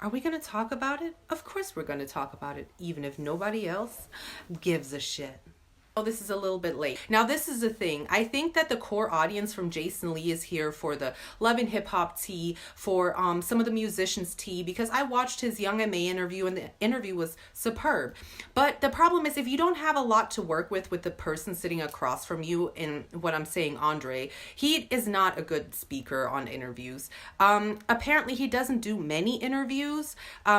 Are we going to talk about it? Of course we're going to talk about it, even if nobody else gives a shit. Oh, this is a little bit late. Now, this is the thing. I think that the core audience from Jason Lee is here for the love and hip hop tea, for some of the musicians tea, because I watched his Young M.A. interview and the interview was superb. But the problem is if you don't have a lot to work with the person sitting across from you, in what I'm saying, Andre, he is not a good speaker on interviews. Apparently, he doesn't do many interviews,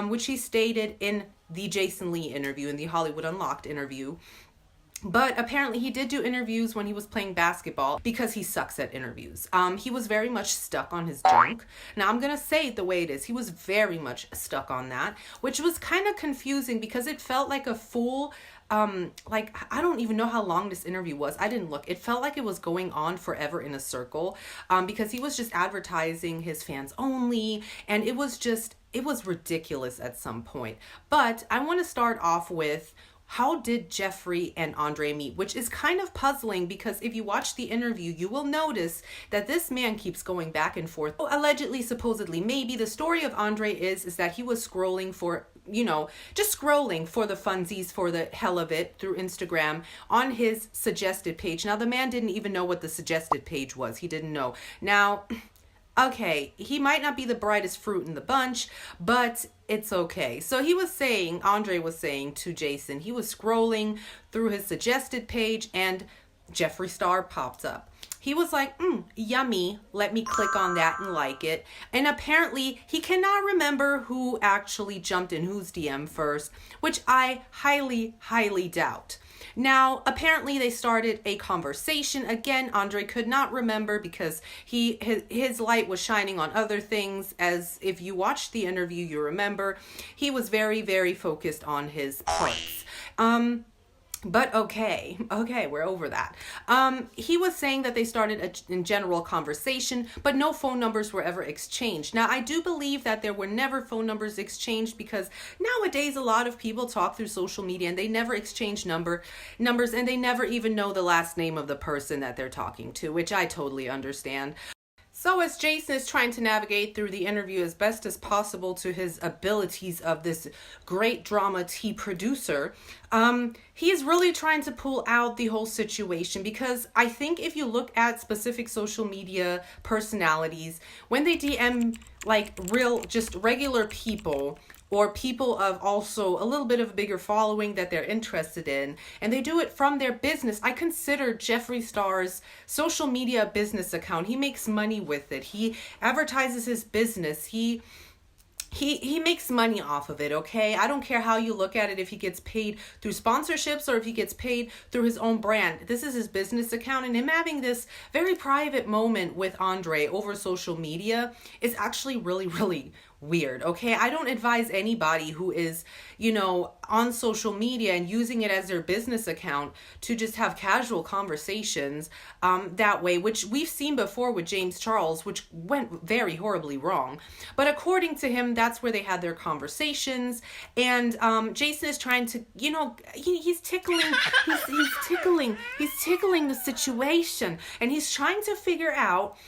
which he stated in the Jason Lee interview, in the Hollywood Unlocked interview. But apparently he did do interviews when he was playing basketball because he sucks at interviews. He was very much stuck on his junk. Now, I'm going to say it the way it is. He was very much stuck on that, which was kind of confusing because it felt like a full, I don't even know how long this interview was. I didn't look. It felt like it was going on forever in a circle because he was just advertising his fans only. And it was ridiculous at some point. But I want to start off with, how did Jeffree and Andre meet? Which is kind of puzzling because if you watch the interview, you will notice that this man keeps going back and forth. Allegedly, supposedly, maybe the story of Andre is that he was scrolling for, just scrolling for the funsies, for the hell of it, through Instagram on his suggested page. Now, the man didn't even know what the suggested page was. He didn't know. Now, okay, he might not be the brightest fruit in the bunch, but it's okay. So Andre was saying to Jason, he was scrolling through his suggested page and Jeffree Star popped up. He was like, yummy, let me click on that and like it. And apparently he cannot remember who actually jumped in whose DM first, which I highly, highly doubt. Now, apparently they started a conversation. Again, Andre could not remember because his light was shining on other things. As if you watched the interview, you remember he was very, very focused on his pranks. But okay, we're over that. He was saying that they started a general conversation, but no phone numbers were ever exchanged. Now, I do believe that there were never phone numbers exchanged because nowadays a lot of people talk through social media and they never exchange numbers and they never even know the last name of the person that they're talking to, which I totally understand. So as Jason is trying to navigate through the interview as best as possible to his abilities of this great drama tea producer, he is really trying to pull out the whole situation because I think if you look at specific social media personalities, when they DM just regular people, or people of also a little bit of a bigger following that they're interested in, and they do it from their business. I consider Jeffree Star's social media business account. He makes money with it. He advertises his business. He makes money off of it, okay? I don't care how you look at it, if he gets paid through sponsorships or if he gets paid through his own brand. This is his business account, and him having this very private moment with Andre over social media is actually really, really weird, okay? I don't advise anybody who is, on social media and using it as their business account to just have casual conversations that way, which we've seen before with James Charles, which went very horribly wrong. But according to him, that's where they had their conversations. And Jason is trying to, he's tickling the situation, and he's trying to figure out,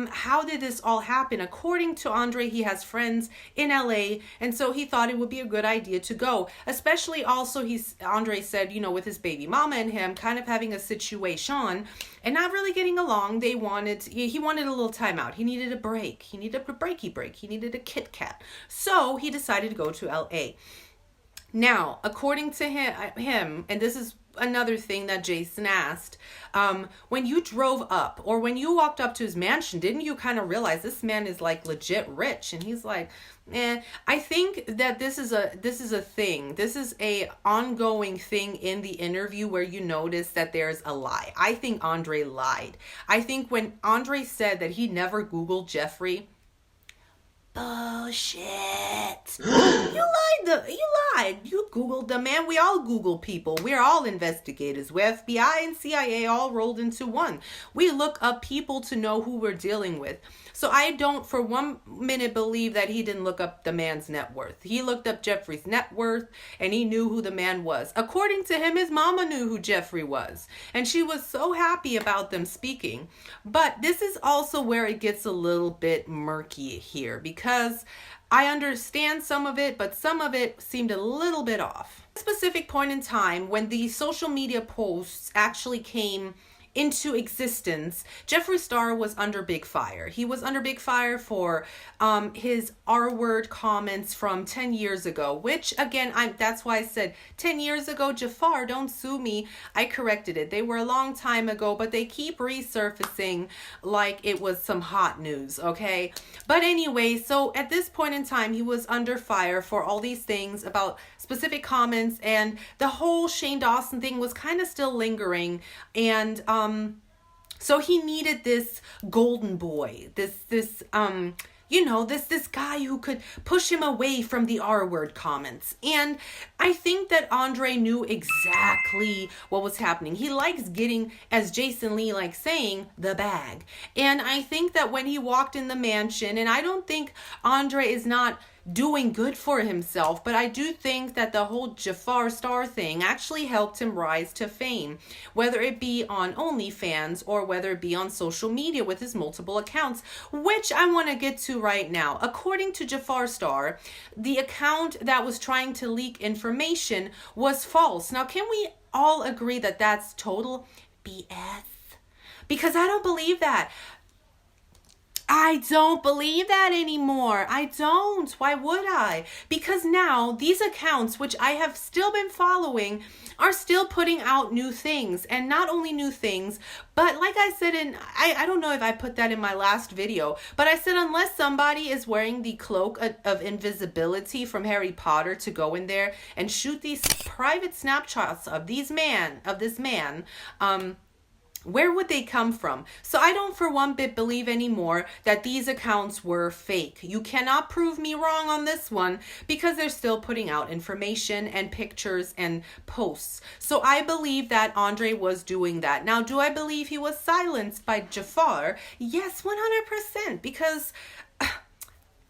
how did this all happen? According to Andre, he has friends in LA, and so he thought it would be a good idea to go. Especially also, Andre said, with his baby mama and him kind of having a situation and not really getting along. He wanted a little time out. He needed a break. He needed a breaky break. He needed a Kit Kat. So he decided to go to LA. Now, according to him, and this is another thing that Jason asked, when you drove up or when you walked up to his mansion, didn't you kind of realize this man is legit rich? And he's like, I think that this is a thing. This is a ongoing thing in the interview where you notice that there's a lie. I think Andre lied. I think when Andre said that he never Googled Jeffree, bullshit. You lied. You Googled the man. We all Google people. We're all investigators. We're FBI and CIA all rolled into one. We look up people to know who we're dealing with. So I don't for 1 minute believe that he didn't look up the man's net worth. He looked up Jeffree's net worth and he knew who the man was. According to him, his mama knew who Jeffree was. And she was so happy about them speaking. But this is also where it gets a little bit murky here because I understand some of it, but some of it seemed a little bit off. At a specific point in time when the social media posts actually came into existence, Jeffree Star was under big fire. He was under big fire for his R-word comments from 10 years ago, which again, that's why I said 10 years ago, Jafar, don't sue me. I corrected it. They were a long time ago, but they keep resurfacing like it was some hot news, okay? But anyway, so at this point in time, he was under fire for all these things about specific comments, and the whole Shane Dawson thing was kind of still lingering, and so he needed this golden boy, this guy who could push him away from the R-word comments. And I think that Andre knew exactly what was happening. He likes getting, as Jason Lee likes saying, the bag. And I think that when he walked in the mansion, and I don't think Andre is not doing good for himself, but I do think that the whole Jafar Star thing actually helped him rise to fame, whether it be on OnlyFans or whether it be on social media with his multiple accounts, which I want to get to right now. According to Jafar Star, the account that was trying to leak information was false. Now, can we all agree that that's total BS? Because I don't believe that. I don't believe that anymore. I don't. Why would I? Because now these accounts, which I have still been following, are still putting out new things. And not only new things, but like I said I don't know if I put that in my last video, but I said unless somebody is wearing the cloak of invisibility from Harry Potter to go in there and shoot these private snapshots of this man, where would they come from? So I don't for one bit believe anymore that these accounts were fake. You cannot prove me wrong on this one because they're still putting out information and pictures and posts. So I believe that Andre was doing that. Now, do I believe he was silenced by Jafar? Yes, 100%, because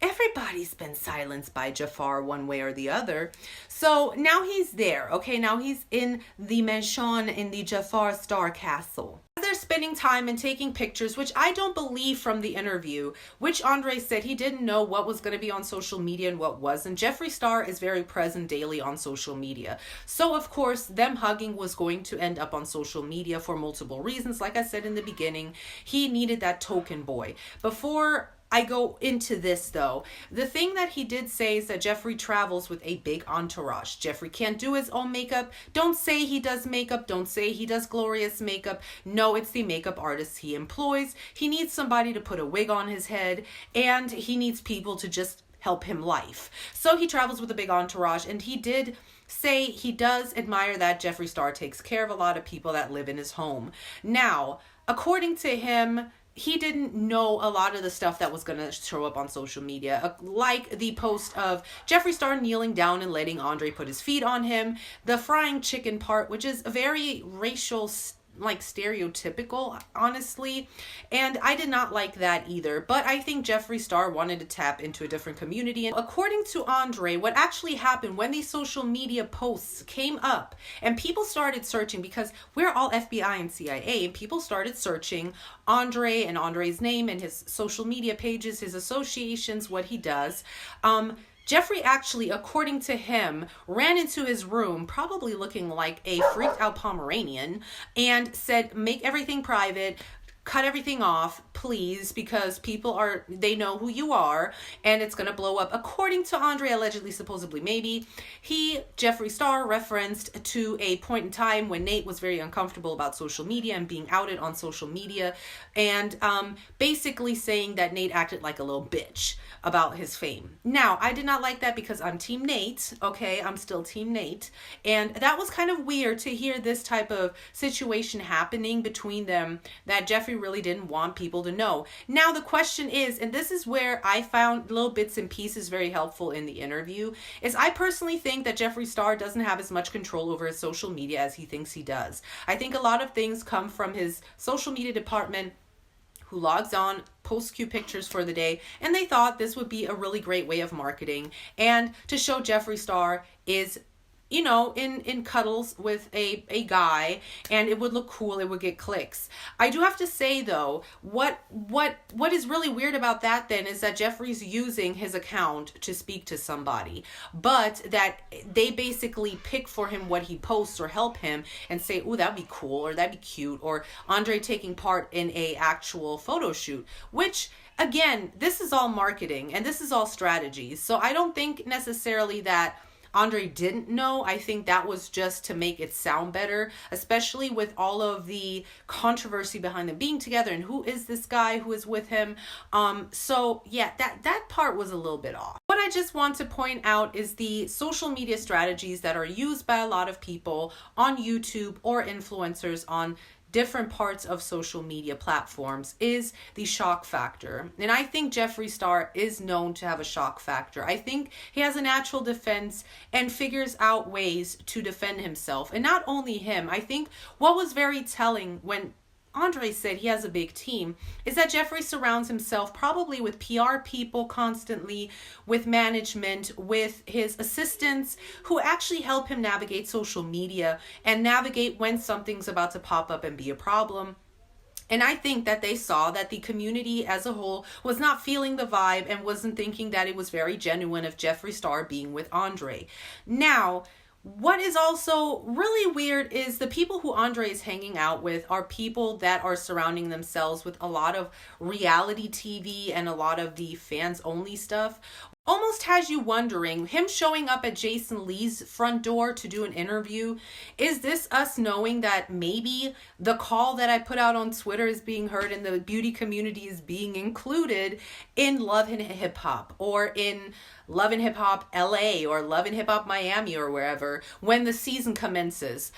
everybody's been silenced by Jafar one way or the other. So now he's there, okay? Now he's in the mansion in the Jafar Star Castle. They're spending time and taking pictures, which I don't believe from the interview, which Andre said he didn't know what was going to be on social media and what wasn't. Jeffree Star is very present daily on social media. So, of course, them hugging was going to end up on social media for multiple reasons. Like I said in the beginning, he needed that token boy. Before I go into this, though, the thing that he did say is that Jeffree travels with a big entourage. Jeffree can't do his own makeup. Don't say he does makeup. Don't say he does glorious makeup. No, it's the makeup artist he employs. He needs somebody to put a wig on his head, and he needs people to just help him life. So he travels with a big entourage, and he did say he does admire that Jeffree Star takes care of a lot of people that live in his home. Now, according to him, he didn't know a lot of the stuff that was going to show up on social media, like the post of Jeffree Star kneeling down and letting Andre put his feet on him, the frying chicken part, which is a very racial, like stereotypical, honestly, and I did not like that either. But I think Jeffree Star wanted to tap into a different community. And according to Andre, what actually happened when these social media posts came up and people started searching, because we're all FBI and CIA, and people started searching Andre and Andre's name and his social media pages, his associations, what he does. Jeffree actually, according to him, ran into his room, probably looking like a freaked out Pomeranian, and said, make everything private, cut everything off, please, because they know who you are, and it's going to blow up. According to Andre, allegedly, supposedly, maybe, Jeffree Star, referenced to a point in time when Nate was very uncomfortable about social media and being outed on social media, and basically saying that Nate acted like a little bitch about his fame. Now, I did not like that because I'm Team Nate, okay? I'm still Team Nate, and that was kind of weird to hear this type of situation happening between them, that Jeffree really didn't want people to know. Now, the question is, and this is where I found little bits and pieces very helpful in the interview, is I personally think that Jeffree Star doesn't have as much control over his social media as he thinks he does. I think a lot of things come from his social media department, who logs on, posts cute pictures for the day, and they thought this would be a really great way of marketing and to show Jeffree Star is you know, in cuddles with a guy, and it would look cool, it would get clicks. I do have to say though, what is really weird about that then is that Jeffree's using his account to speak to somebody, but that they basically pick for him what he posts or help him and say, "Ooh, that'd be cool," or "That'd be cute," or Andre taking part in a actual photo shoot, which again, this is all marketing and this is all strategies. So I don't think necessarily that Andre didn't know. I think that was just to make it sound better, especially with all of the controversy behind them being together and who is this guy who is with him. So yeah, that part was a little bit off. What I just want to point out is the social media strategies that are used by a lot of people on YouTube or influencers on different parts of social media platforms is the shock factor. And I think Jeffree Star is known to have a shock factor. I think he has a natural defense and figures out ways to defend himself. And not only him, I think what was very telling when Andre said he has a big team is that Jeffree surrounds himself probably with PR people constantly, with management, with his assistants who actually help him navigate social media and navigate when something's about to pop up and be a problem. And I think that they saw that the community as a whole was not feeling the vibe and wasn't thinking that it was very genuine of Jeffree Star being with Andre. Now, what is also really weird is the people who Andre is hanging out with are people that are surrounding themselves with a lot of reality TV and a lot of the fans only stuff. Almost has you wondering, him showing up at Jason Lee's front door to do an interview, is this us knowing that maybe the call that I put out on Twitter is being heard and the beauty community is being included in Love and Hip Hop or in Love and Hip Hop LA or Love and Hip Hop Miami or wherever when the season commences?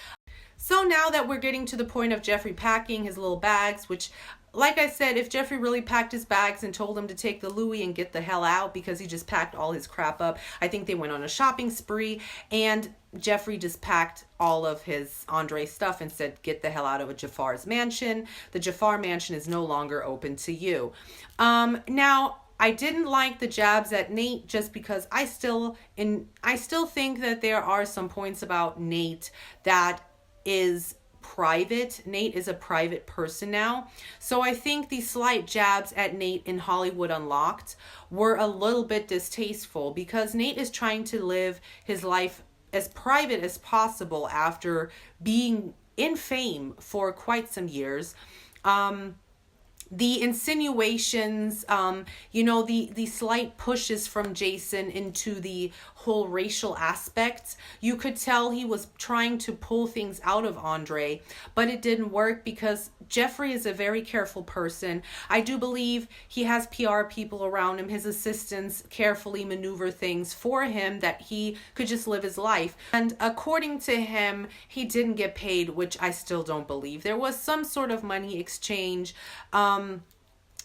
So now that we're getting to the point of Jeffree packing his little bags, which, like I said, if Jeffree really packed his bags and told him to take the Louis and get the hell out because he just packed all his crap up, I think they went on a shopping spree and Jeffree just packed all of his Andre stuff and said, get the hell out of Jafar's mansion. The Jafar mansion is no longer open to you. Now, I didn't like the jabs at Nate just because I still think that there are some points about Nate that is private. Nate is a private person now. So I think the slight jabs at Nate in Hollywood Unlocked were a little bit distasteful because Nate is trying to live his life as private as possible after being in fame for quite some years. The insinuations, the slight pushes from Jason into the whole racial aspects, you could tell he was trying to pull things out of Andre, but it didn't work because Jeffree is a very careful person. I do believe he has PR people around him. His assistants carefully maneuver things for him that he could just live his life. And according to him, he didn't get paid, which I still don't believe. There was some sort of money exchange.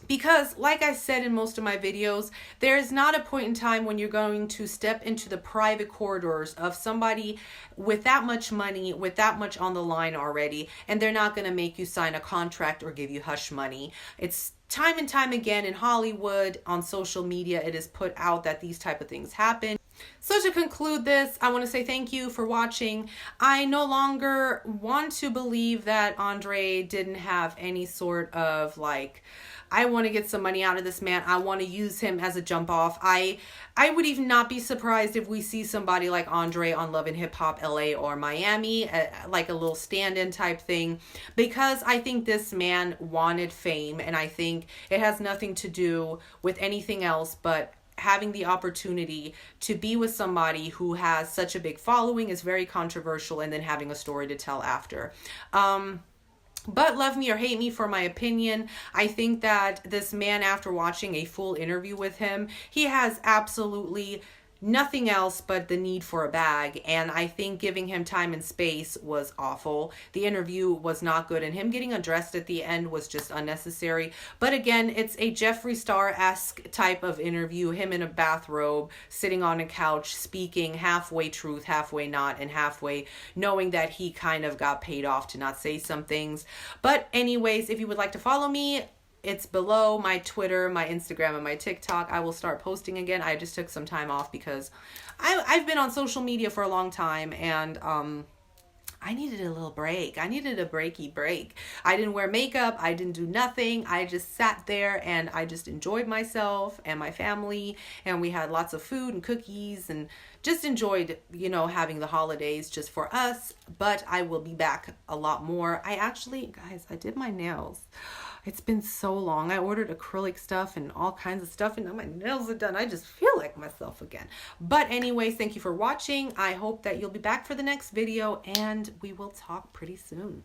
Because like I said in most of my videos, there is not a point in time when you're going to step into the private corridors of somebody with that much money, with that much on the line already, and they're not going to make you sign a contract or give you hush money. It's time and time again in Hollywood, on social media, it is put out that these type of things happen. So to conclude this, I want to say thank you for watching. I no longer want to believe that Andre didn't have any sort of I want to get some money out of this man. I want to use him as a jump off. I would even not be surprised if we see somebody like Andre on Love and Hip Hop LA or Miami, like a little stand-in type thing, because I think this man wanted fame, and I think it has nothing to do with anything else but having the opportunity to be with somebody who has such a big following, is very controversial, and then having a story to tell after. But love me or hate me for my opinion, I think that this man, after watching a full interview with him, he has absolutely nothing else but the need for a bag, and I think giving him time and space was awful. The interview was not good, and him getting undressed at the end was just unnecessary. But again, it's a Jeffree Star-esque type of interview, him in a bathrobe, sitting on a couch, speaking halfway truth, halfway not, and halfway knowing that he kind of got paid off to not say some things. But anyways, if you would like to follow me It's below my Twitter, my Instagram, and my TikTok. I will start posting again. I just took some time off because I've been on social media for a long time, and I needed a little break. I needed a breaky break. I didn't wear makeup. I didn't do nothing. I just sat there and I just enjoyed myself and my family. And we had lots of food and cookies and just enjoyed, you know, having the holidays just for us. But I will be back a lot more. I actually, guys, I did my nails. It's been so long. I ordered acrylic stuff and all kinds of stuff, and now my nails are done. I just feel like myself again. But anyways, thank you for watching. I hope that you'll be back for the next video, and we will talk pretty soon.